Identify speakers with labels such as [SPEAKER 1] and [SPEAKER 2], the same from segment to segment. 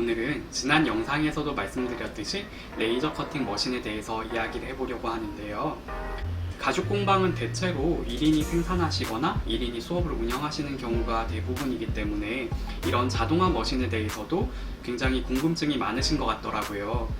[SPEAKER 1] 오늘은 지난 영상에서도 말씀드렸듯이 레이저 커팅 머신에 대해서 이야기를 해보려고 하는데요. 가죽 공방은 대체로 1인이 생산하시거나 1인이 수업을 운영하시는 경우가 대부분이기 때문에 이런 자동화 머신에 대해서도 굉장히 궁금증이 많으신 것 같더라고요.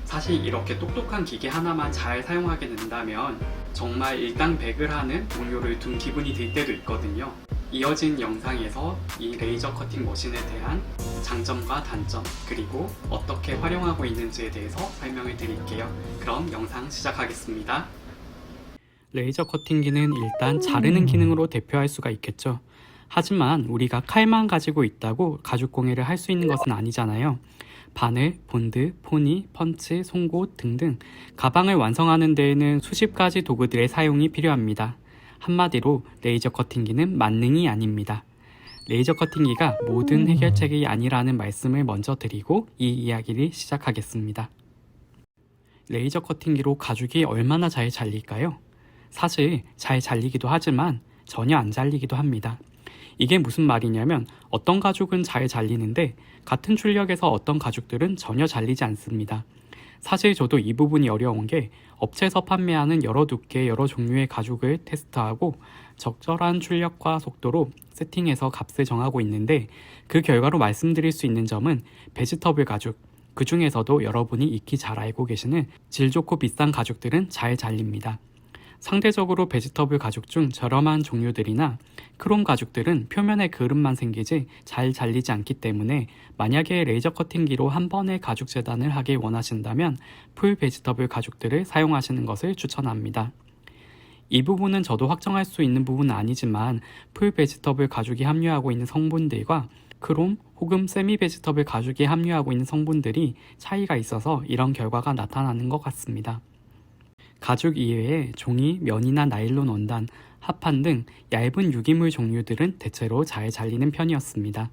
[SPEAKER 1] 사실 이렇게 똑똑한 기계 하나만 잘 사용하게 된다면 정말 일당백을 하는 동료를 둔 기분이 들 때도 있거든요. 이어진 영상에서 이 레이저 커팅 머신에 대한 장점과 단점, 그리고 어떻게 활용하고 있는지에 대해서 설명을 드릴게요. 그럼 영상 시작하겠습니다. 레이저 커팅기는 일단 자르는 기능으로 대표할 수가 있겠죠. 하지만 우리가 칼만 가지고 있다고 가죽 공예를 할 수 있는 것은 아니잖아요. 바늘, 본드, 포니, 펀치, 송곳 등등 가방을 완성하는 데에는 수십 가지 도구들의 사용이 필요합니다. 한마디로 레이저 커팅기는 만능이 아닙니다. 레이저 커팅기가 모든 해결책이 아니라는 말씀을 먼저 드리고 이 이야기를 시작하겠습니다. 레이저 커팅기로 가죽이 얼마나 잘 잘릴까요? 사실 잘 잘리기도 하지만 전혀 안 잘리기도 합니다. 이게 무슨 말이냐면 어떤 가죽은 잘 잘리는데 같은 출력에서 어떤 가죽들은 전혀 잘리지 않습니다. 사실 저도 이 부분이 어려운 게 업체에서 판매하는 여러 두께, 여러 종류의 가죽을 테스트하고 적절한 출력과 속도로 세팅해서 값을 정하고 있는데 그 결과로 말씀드릴 수 있는 점은 베지터블 가죽, 그 중에서도 여러분이 익히 잘 알고 계시는 질 좋고 비싼 가죽들은 잘 잘립니다. 상대적으로 베지터블 가죽 중 저렴한 종류들이나 크롬 가죽들은 표면에 그름만 생기지 잘 잘리지 않기 때문에 만약에 레이저 커팅기로 한 번에 가죽 재단을 하길 원하신다면 풀 베지터블 가죽들을 사용하시는 것을 추천합니다. 이 부분은 저도 확정할 수 있는 부분은 아니지만 풀 베지터블 가죽이 함유하고 있는 성분들과 크롬 혹은 세미 베지터블 가죽이 함유하고 있는 성분들이 차이가 있어서 이런 결과가 나타나는 것 같습니다. 가죽 이외에 종이, 면이나 나일론 원단, 합판 등 얇은 유기물 종류들은 대체로 잘 잘리는 편이었습니다.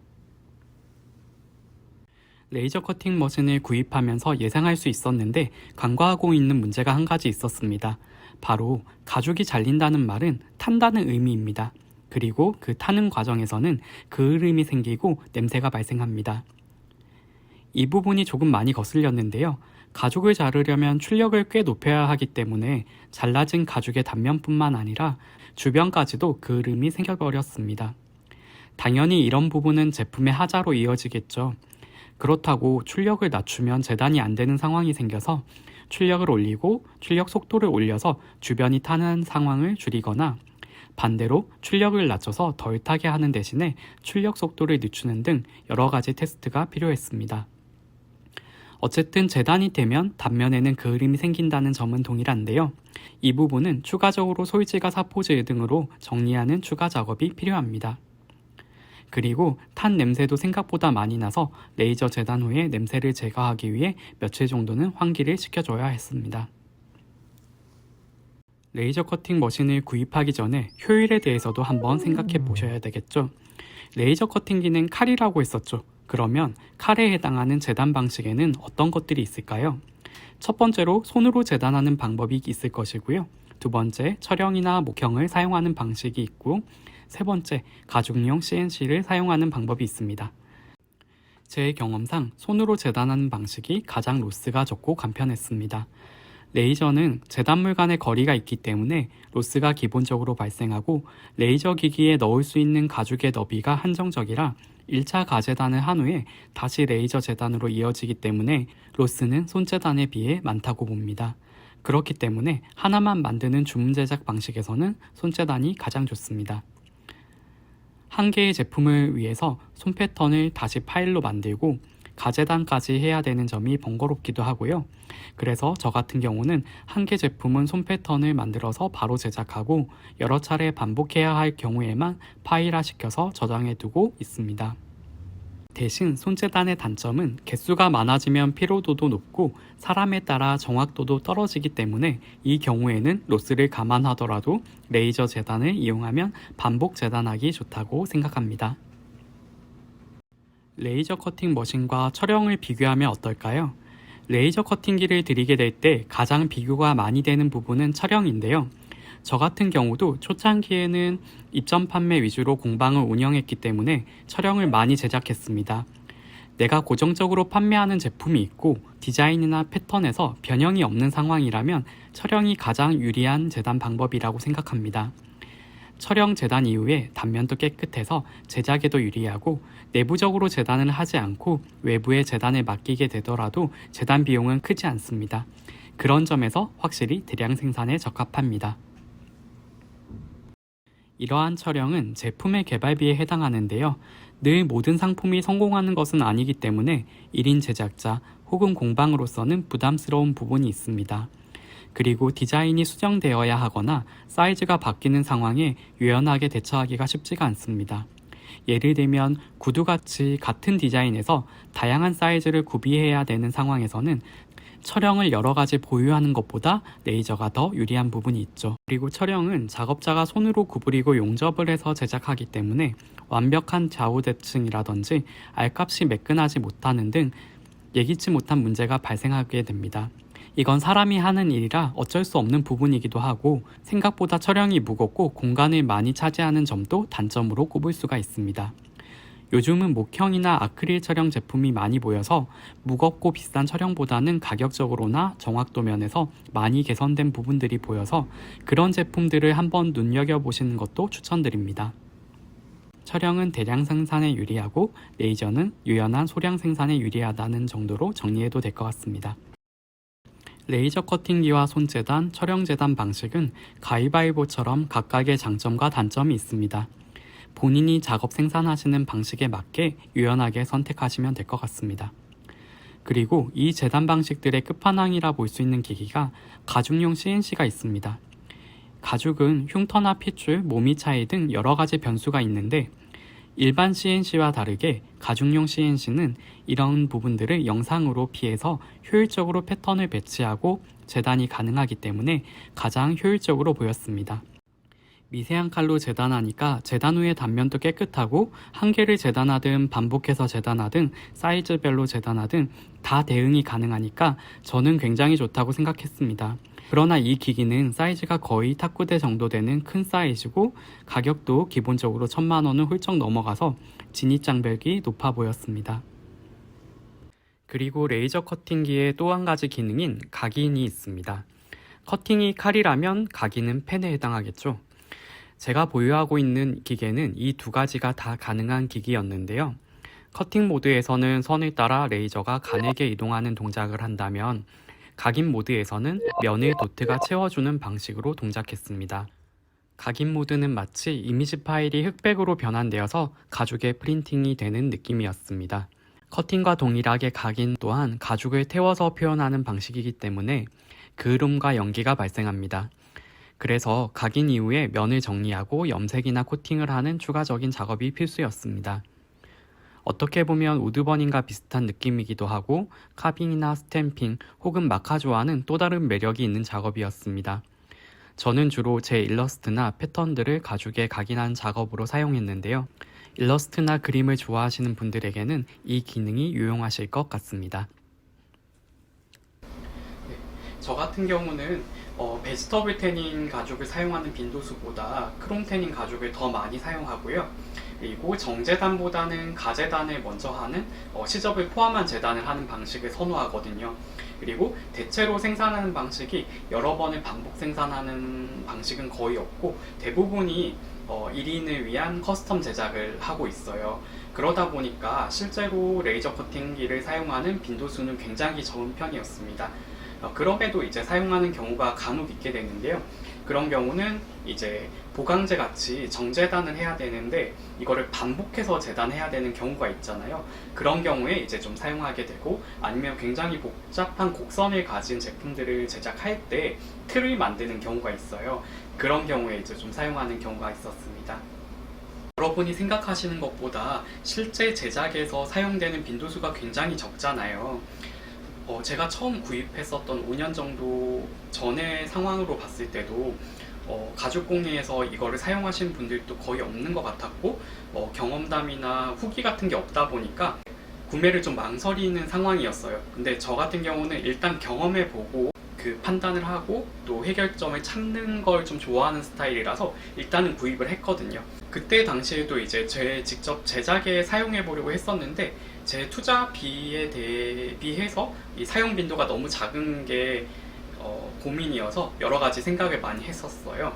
[SPEAKER 1] 레이저 커팅 머신을 구입하면서 예상할 수 있었는데 간과하고 있는 문제가 한 가지 있었습니다. 바로 가죽이 잘린다는 말은 탄다는 의미입니다. 그리고 그 타는 과정에서는 그을음이 생기고 냄새가 발생합니다. 이 부분이 조금 많이 거슬렸는데요. 가죽을 자르려면 출력을 꽤 높여야 하기 때문에 잘라진 가죽의 단면뿐만 아니라 주변까지도 그을음이 생겨버렸습니다. 당연히 이런 부분은 제품의 하자로 이어지겠죠. 그렇다고 출력을 낮추면 재단이 안 되는 상황이 생겨서 출력을 올리고 출력 속도를 올려서 주변이 타는 상황을 줄이거나 반대로 출력을 낮춰서 덜 타게 하는 대신에 출력 속도를 늦추는 등 여러 가지 테스트가 필요했습니다. 어쨌든 재단이 되면 단면에는 그을음이 생긴다는 점은 동일한데요. 이 부분은 추가적으로 솔지가 사포질 등으로 정리하는 추가 작업이 필요합니다. 그리고 탄 냄새도 생각보다 많이 나서 레이저 재단 후에 냄새를 제거하기 위해 며칠 정도는 환기를 시켜줘야 했습니다. 레이저 커팅 머신을 구입하기 전에 효율에 대해서도 한번 생각해 보셔야 되겠죠. 레이저 커팅기는 칼이라고 했었죠. 그러면 칼에 해당하는 재단 방식에는 어떤 것들이 있을까요? 첫 번째로 손으로 재단하는 방법이 있을 것이고요. 두 번째, 철형이나 목형을 사용하는 방식이 있고, 세 번째, 가죽용 CNC를 사용하는 방법이 있습니다. 제 경험상 손으로 재단하는 방식이 가장 로스가 적고 간편했습니다. 레이저는 재단물 간의 거리가 있기 때문에 로스가 기본적으로 발생하고 레이저 기기에 넣을 수 있는 가죽의 너비가 한정적이라 1차 가재단을 한 후에 다시 레이저 재단으로 이어지기 때문에 로스는 손재단에 비해 많다고 봅니다. 그렇기 때문에 하나만 만드는 주문 제작 방식에서는 손재단이 가장 좋습니다. 한 개의 제품을 위해서 손 패턴을 다시 파일로 만들고 가재단까지 해야 되는 점이 번거롭기도 하고요. 그래서 저 같은 경우는 한 개 제품은 손 패턴을 만들어서 바로 제작하고 여러 차례 반복해야 할 경우에만 파일화 시켜서 저장해 두고 있습니다. 대신 손재단의 단점은 개수가 많아지면 피로도도 높고 사람에 따라 정확도도 떨어지기 때문에 이 경우에는 로스를 감안하더라도 레이저 재단을 이용하면 반복 재단하기 좋다고 생각합니다. 레이저 커팅 머신과 철형을 비교하면 어떨까요? 레이저 커팅기를 들이게 될 때 가장 비교가 많이 되는 부분은 철형인데요. 저 같은 경우도 초창기에는 입점 판매 위주로 공방을 운영했기 때문에 철형을 많이 제작했습니다. 내가 고정적으로 판매하는 제품이 있고 디자인이나 패턴에서 변형이 없는 상황이라면 촬영이 가장 유리한 재단 방법이라고 생각합니다. 촬영 재단 이후에 단면도 깨끗해서 제작에도 유리하고 내부적으로 재단을 하지 않고 외부에 재단을 맡기게 되더라도 재단 비용은 크지 않습니다. 그런 점에서 확실히 대량 생산에 적합합니다. 이러한 촬영은 제품의 개발비에 해당하는데요. 늘 모든 상품이 성공하는 것은 아니기 때문에 1인 제작자 혹은 공방으로서는 부담스러운 부분이 있습니다. 그리고 디자인이 수정되어야 하거나 사이즈가 바뀌는 상황에 유연하게 대처하기가 쉽지가 않습니다. 예를 들면 구두같이 같은 디자인에서 다양한 사이즈를 구비해야 되는 상황에서는 촬영을 여러 가지 보유하는 것보다 레이저가 더 유리한 부분이 있죠. 그리고 촬영은 작업자가 손으로 구부리고 용접을 해서 제작하기 때문에 완벽한 좌우 대칭이라든지 알값이 매끈하지 못하는 등 예기치 못한 문제가 발생하게 됩니다. 이건 사람이 하는 일이라 어쩔 수 없는 부분이기도 하고 생각보다 촬영이 무겁고 공간을 많이 차지하는 점도 단점으로 꼽을 수가 있습니다. 요즘은 목형이나 아크릴 촬영 제품이 많이 보여서 무겁고 비싼 촬영보다는 가격적으로나 정확도 면에서 많이 개선된 부분들이 보여서 그런 제품들을 한번 눈여겨보시는 것도 추천드립니다. 촬영은 대량 생산에 유리하고 레이저는 유연한 소량 생산에 유리하다는 정도로 정리해도 될 것 같습니다. 레이저 커팅기와 손재단, 촬영 재단 방식은 가위바위보처럼 각각의 장점과 단점이 있습니다. 본인이 작업 생산하시는 방식에 맞게 유연하게 선택하시면 될 것 같습니다. 그리고 이 재단 방식들의 끝판왕이라 볼 수 있는 기기가 가죽용 CNC가 있습니다. 가죽은 흉터나 핏줄, 모미 차이 등 여러 가지 변수가 있는데 일반 CNC와 다르게 가죽용 CNC는 이런 부분들을 영상으로 피해서 효율적으로 패턴을 배치하고 재단이 가능하기 때문에 가장 효율적으로 보였습니다. 미세한 칼로 재단하니까 재단 후의 단면도 깨끗하고 한 개를 재단하든 반복해서 재단하든 사이즈별로 재단하든 다 대응이 가능하니까 저는 굉장히 좋다고 생각했습니다. 그러나 이 기기는 사이즈가 거의 탁구대 정도 되는 큰 사이즈고 가격도 기본적으로 1000만 원을 훌쩍 넘어가서 진입장벽이 높아 보였습니다. 그리고 레이저 커팅기의 또 한 가지 기능인 각인이 있습니다. 커팅이 칼이라면 각인은 펜에 해당하겠죠. 제가 보유하고 있는 기계는 이 두 가지가 다 가능한 기기였는데요. 커팅 모드에서는 선을 따라 레이저가 가늘게 이동하는 동작을 한다면 각인 모드에서는 면을 도트가 채워주는 방식으로 동작했습니다. 각인 모드는 마치 이미지 파일이 흑백으로 변환되어서 가죽에 프린팅이 되는 느낌이었습니다. 커팅과 동일하게 각인 또한 가죽을 태워서 표현하는 방식이기 때문에 그을음과 연기가 발생합니다. 그래서 각인 이후에 면을 정리하고 염색이나 코팅을 하는 추가적인 작업이 필수였습니다. 어떻게 보면 우드버닝과 비슷한 느낌이기도 하고 카빙이나 스탬핑 혹은 마카조와는 또 다른 매력이 있는 작업이었습니다. 저는 주로 제 일러스트나 패턴들을 가죽에 각인한 작업으로 사용했는데요. 일러스트나 그림을 좋아하시는 분들에게는 이 기능이 유용하실 것 같습니다. 저 같은 경우는 베지터블 태닝 가죽을 사용하는 빈도수보다 크롬 태닝 가죽을 더 많이 사용하고요. 그리고 정재단보다는 가재단을 먼저 하는 시접을 포함한 재단을 하는 방식을 선호하거든요. 그리고 대체로 생산하는 방식이 여러 번을 반복 생산하는 방식은 거의 없고 대부분이 1인을 위한 커스텀 제작을 하고 있어요. 그러다 보니까 실제로 레이저 커팅기를 사용하는 빈도수는 굉장히 적은 편이었습니다. 그럼에도 이제 사용하는 경우가 간혹 있게 되는데요. 그런 경우는 이제 보강제 같이 정재단을 해야 되는데 이거를 반복해서 재단해야 되는 경우가 있잖아요. 그런 경우에 이제 좀 사용하게 되고 아니면 굉장히 복잡한 곡선을 가진 제품들을 제작할 때 틀을 만드는 경우가 있어요. 그런 경우에 이제 좀 사용하는 경우가 있었습니다. 여러분이 생각하시는 것보다 실제 제작에서 사용되는 빈도수가 굉장히 적잖아요. 제가 처음 구입했었던 5년 정도 전의 상황으로 봤을 때도 가죽공예에서 이거를 사용하시는 분들도 거의 없는 것 같았고 경험담이나 후기 같은 게 없다 보니까 구매를 좀 망설이는 상황이었어요. 근데 저 같은 경우는 일단 경험해보고 그 판단을 하고 또 해결점을 찾는 걸 좀 좋아하는 스타일이라서 일단은 구입을 했거든요. 그때 당시에도 이제 제 직접 제작에 사용해 보려고 했었는데 제 투자비에 대비해서 이 사용 빈도가 너무 작은 게 고민이어서 여러 가지 생각을 많이 했었어요.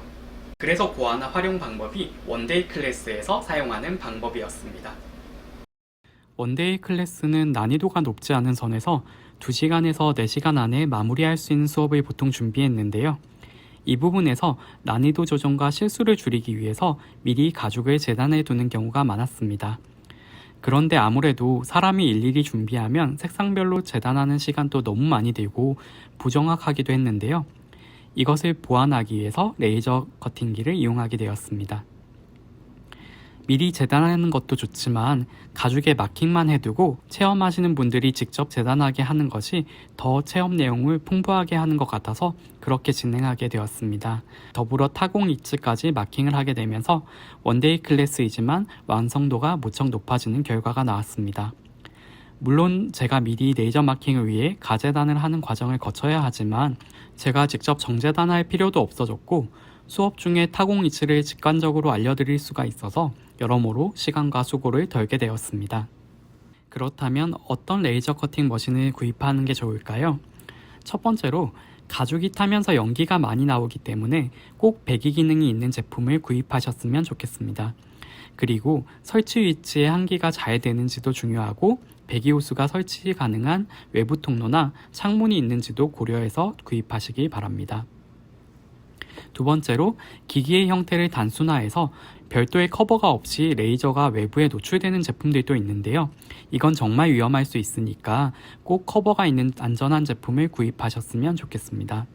[SPEAKER 1] 그래서 고안한 활용 방법이 원데이 클래스에서 사용하는 방법이었습니다. 원데이 클래스는 난이도가 높지 않은 선에서 2시간에서 4시간 안에 마무리할 수 있는 수업을 보통 준비했는데요. 이 부분에서 난이도 조정과 실수를 줄이기 위해서 미리 가죽을 재단해 두는 경우가 많았습니다. 그런데 아무래도 사람이 일일이 준비하면 색상별로 재단하는 시간도 너무 많이 들고 부정확하기도 했는데요. 이것을 보완하기 위해서 레이저 커팅기를 이용하게 되었습니다. 미리 재단하는 것도 좋지만 가죽에 마킹만 해두고 체험하시는 분들이 직접 재단하게 하는 것이 더 체험 내용을 풍부하게 하는 것 같아서 그렇게 진행하게 되었습니다. 더불어 타공 이츠까지 마킹을 하게 되면서 원데이 클래스이지만 완성도가 무척 높아지는 결과가 나왔습니다. 물론 제가 미리 레이저 마킹을 위해 가재단을 하는 과정을 거쳐야 하지만 제가 직접 정재단할 필요도 없어졌고 수업 중에 타공 이치를 직관적으로 알려드릴 수가 있어서 여러모로 시간과 수고를 덜게 되었습니다. 그렇다면 어떤 레이저 커팅 머신을 구입하는 게 좋을까요? 첫 번째로 가죽이 타면서 연기가 많이 나오기 때문에 꼭 배기 기능이 있는 제품을 구입하셨으면 좋겠습니다. 그리고 설치 위치에 한기가 잘 되는지도 중요하고 배기 호스가 설치 가능한 외부 통로나 창문이 있는지도 고려해서 구입하시기 바랍니다. 두 번째로 기기의 형태를 단순화해서 별도의 커버가 없이 레이저가 외부에 노출되는 제품들도 있는데요. 이건 정말 위험할 수 있으니까 꼭 커버가 있는 안전한 제품을 구입하셨으면 좋겠습니다.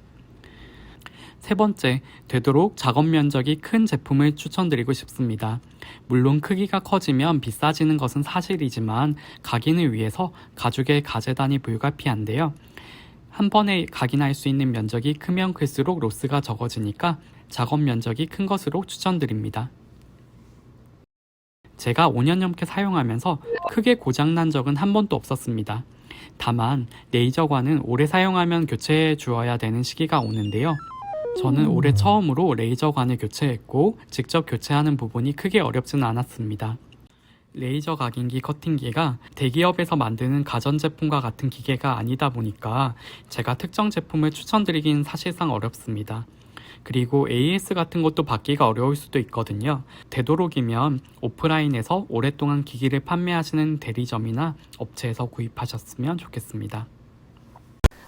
[SPEAKER 1] 세 번째, 되도록 작업 면적이 큰 제품을 추천드리고 싶습니다. 물론 크기가 커지면 비싸지는 것은 사실이지만 각인을 위해서 가죽의 가재단이 불가피한데요. 한 번에 각인할 수 있는 면적이 크면 클수록 로스가 적어지니까 작업 면적이 큰 것으로 추천드립니다. 제가 5년 넘게 사용하면서 크게 고장난 적은 한 번도 없었습니다. 다만 레이저관은 오래 사용하면 교체해 주어야 되는 시기가 오는데요. 저는 올해 처음으로 레이저관을 교체했고 직접 교체하는 부분이 크게 어렵지는 않았습니다. 레이저 각인기 커팅기가 대기업에서 만드는 가전제품과 같은 기계가 아니다 보니까 제가 특정 제품을 추천드리긴 사실상 어렵습니다. 그리고 AS 같은 것도 받기가 어려울 수도 있거든요. 되도록이면 오프라인에서 오랫동안 기기를 판매하시는 대리점이나 업체에서 구입하셨으면 좋겠습니다.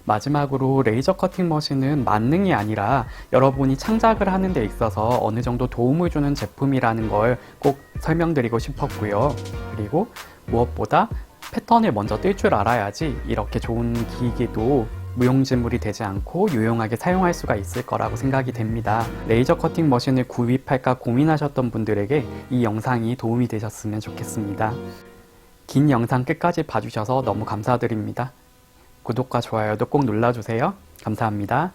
[SPEAKER 1] 마지막으로 레이저 커팅 머신은 만능이 아니라 여러분이 창작을 하는 데 있어서 어느 정도 도움을 주는 제품이라는 걸 꼭 설명드리고 싶었고요. 그리고 무엇보다 패턴을 먼저 뜰 줄 알아야지 이렇게 좋은 기기도 무용지물이 되지 않고 유용하게 사용할 수가 있을 거라고 생각이 됩니다. 레이저 커팅 머신을 구입할까 고민하셨던 분들에게 이 영상이 도움이 되셨으면 좋겠습니다. 긴 영상 끝까지 봐주셔서 너무 감사드립니다. 구독과 좋아요도 꼭 눌러주세요. 감사합니다.